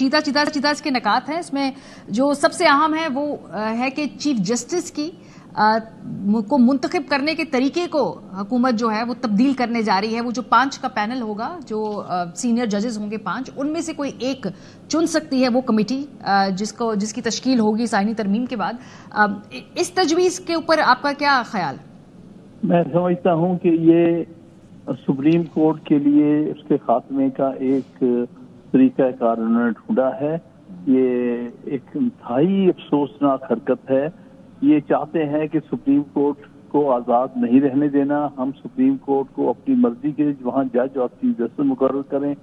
چیتا اس کے نکات ہیں. اس میں جو سب سے اہم ہے وہ ہے کہ چیف جسٹس کی کو منتخب کرنے کے طریقے کو حکومت جو ہے وہ تبدیل کرنے جا رہی ہے. وہ جو 5 کا پینل ہوگا, جو سینئر ججز ہوں گے 5, ان میں سے کوئی ایک چن سکتی ہے وہ کمیٹی جس کی تشکیل ہوگی آئینی ترمیم کے بعد. اس تجویز کے اوپر آپ کا کیا خیال؟ میں سمجھتا ہوں کہ یہ سپریم کورٹ کے لیے اس کے خاتمے کا ایک طریقہ کار انہوں نے ڈھونڈا ہے. یہ ایک انتہائی افسوسناک حرکت ہے. یہ چاہتے ہیں کہ سپریم کورٹ کو آزاد نہیں رہنے دینا. ہم سپریم کورٹ کو اپنی مرضی کے وہاں جج اور چیف جسٹس مقرر کریں,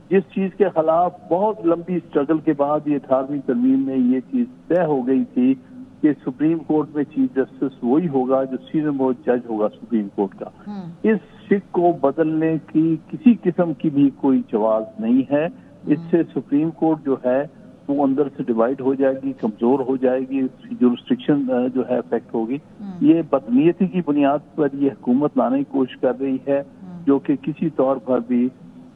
جس چیز کے خلاف بہت لمبی اسٹرگل کے بعد یہ 18ویں ترمیم میں یہ چیز طے ہو گئی تھی کہ سپریم کورٹ میں چیف جسٹس وہی ہوگا جو سینئر موسٹ جج ہوگا سپریم کورٹ کا. اس شک کو بدلنے کی کسی قسم کی بھی کوئی جواز نہیں ہے. اس سے سپریم کورٹ جو ہے وہ اندر سے ڈیوائیڈ ہو جائے گی, کمزور ہو جائے گی, اس کی جورسڈکشن جو ہے افیکٹ ہوگی. یہ بدنیتی کی بنیاد پر یہ حکومت لانے کی کوشش کر رہی ہے جو کہ کسی طور پر بھی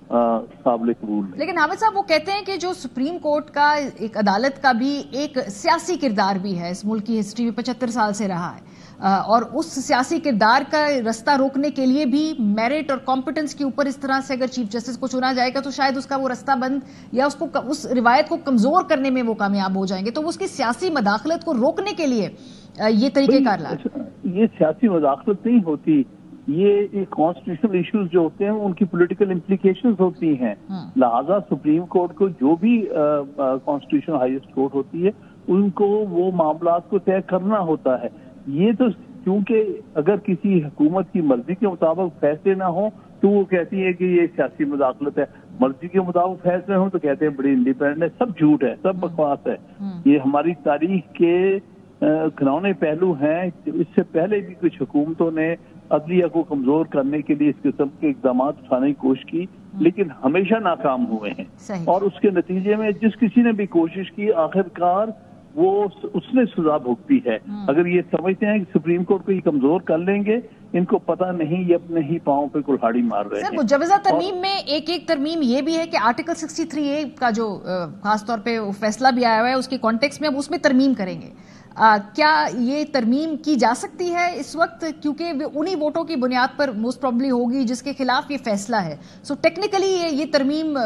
قابل قبول نہیں. لیکن حامد صاحب وہ کہتے ہیں کہ جو سپریم کورٹ کا ایک عدالت کا بھی ایک سیاسی کردار بھی ہے, اس ملک کی ہسٹری میں 75 سال سے رہا ہے, اور اس سیاسی کردار کا رستہ روکنے کے لیے بھی میرٹ اور کمپٹنس کے اوپر اس طرح سے اگر چیف جسٹس کو چنا جائے گا تو شاید اس کا وہ رستہ بند یا اس روایت کو کمزور کرنے میں وہ کامیاب ہو جائیں گے. تو اس کی سیاسی مداخلت کو روکنے کے لیے یہ طریقہ کار لا. یہ سیاسی مداخلت نہیں ہوتی, یہ کانسٹیٹیوشنل ایشوز جو ہوتے ہیں ان کی پولیٹیکل امپلیکیشنز ہوتی ہیں. لہذا سپریم کورٹ کو جو بھی کانسٹیٹیوشن ہائیسٹ کورٹ ہوتی ہے ان کو وہ معاملات کو طے کرنا ہوتا ہے. یہ تو کیونکہ اگر کسی حکومت کی مرضی کے مطابق فیصلے نہ ہوں تو وہ کہتی ہے کہ یہ سیاسی مداخلت ہے, مرضی کے مطابق فیصلے ہوں تو کہتے ہیں بڑی انڈیپینڈنٹ ہے. سب جھوٹ ہے, سب بکواس ہے. یہ ہماری تاریخ کے گھنونے پہلو ہیں. اس سے پہلے بھی کچھ حکومتوں نے عدلیہ کو کمزور کرنے کے لیے اس قسم کے اقدامات اٹھانے کی کوشش کی, لیکن ہمیشہ ناکام ہوئے ہیں. اور اس کے نتیجے میں جس کسی نے بھی کوشش کی آخرکار وہ اس نے سزا بھگتی ہے. اگر یہ سمجھتے ہیں کہ سپریم کورٹ کو یہ کمزور کر لیں گے, ان کو پتہ نہیں یہ اپنے ہی پاؤں پہ کلہاڑی مار رہے ہیں. سر مجوزہ ترمیم میں ایک ترمیم یہ بھی ہے کہ آرٹیکل 63A کا جو خاص طور پہ فیصلہ بھی آیا ہوا ہے اس کے کانٹیکس میں اب اس میں ترمیم کریں گے. کیا یہ ترمیم کی جا سکتی ہے اس وقت, کیونکہ انہی ووٹوں کی بنیاد پر موسٹ پروبلی ہوگی جس کے خلاف یہ فیصلہ ہے. سو ٹیکنیکلی یہ ترمیم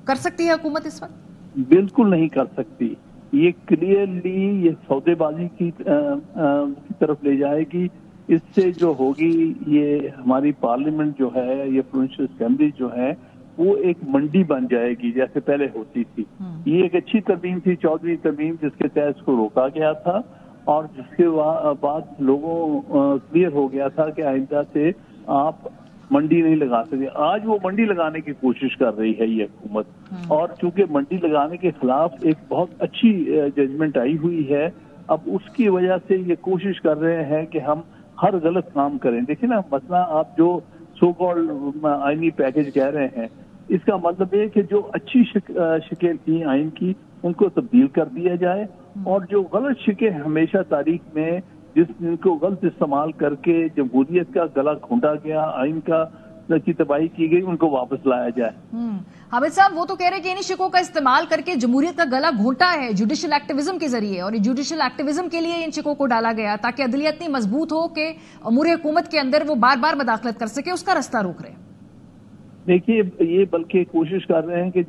کر سکتی ہے حکومت اس وقت؟ بالکل نہیں کر سکتی. یہ کلیئرلی یہ سودے بازی کی طرف لے جائے گی. اس سے جو ہوگی یہ ہماری پارلیمنٹ جو ہے, یہ پروونشل اسمبلی جو ہے وہ ایک منڈی بن جائے گی جیسے پہلے ہوتی تھی. یہ ایک اچھی ترمیم تھی 14ویں ترمیم جس کے تحت اس کو روکا گیا تھا, اور جس کے بعد لوگوں کلیئر ہو گیا تھا کہ آئندہ سے آپ منڈی نہیں لگا سکتے. آج وہ منڈی لگانے کی کوشش کر رہی ہے یہ حکومت, اور چونکہ منڈی لگانے کے خلاف ایک بہت اچھی ججمنٹ آئی ہوئی ہے, اب اس کی وجہ سے یہ کوشش کر رہے ہیں کہ ہم ہر غلط کام کریں. دیکھیں نا, مثلا آپ جو سو کالڈ آئینی پیکج کہہ رہے ہیں, اس کا مطلب یہ کہ جو اچھی شکیں تھیں آئین کی ان کو تبدیل کر دیا جائے, اور جو غلط شکیں ہمیشہ تاریخ میں جن کو غلط استعمال کر کے جمہوریت کا گلا گھونٹا گیا, آئین کی تباہی کی گئی, ان کو واپس لایا جائے. حامد صاحب وہ تو کہہ رہے ہیں کہ انہی شکوں کا استعمال کر کے جمہوریت کا گلا گھونٹا ہے جوڈیشل ایکٹیویزم کے ذریعے, اور جوڈیشل ایکٹیویزم کے لیے ان شکوں کو ڈالا گیا تاکہ عدلیہ اتنی مضبوط ہو کہ امور حکومت کے اندر وہ بار بار مداخلت کر سکے, اس کا راستہ روک رہے ہیں. دیکھیے یہ بلکہ کوشش کر رہے ہیں کہ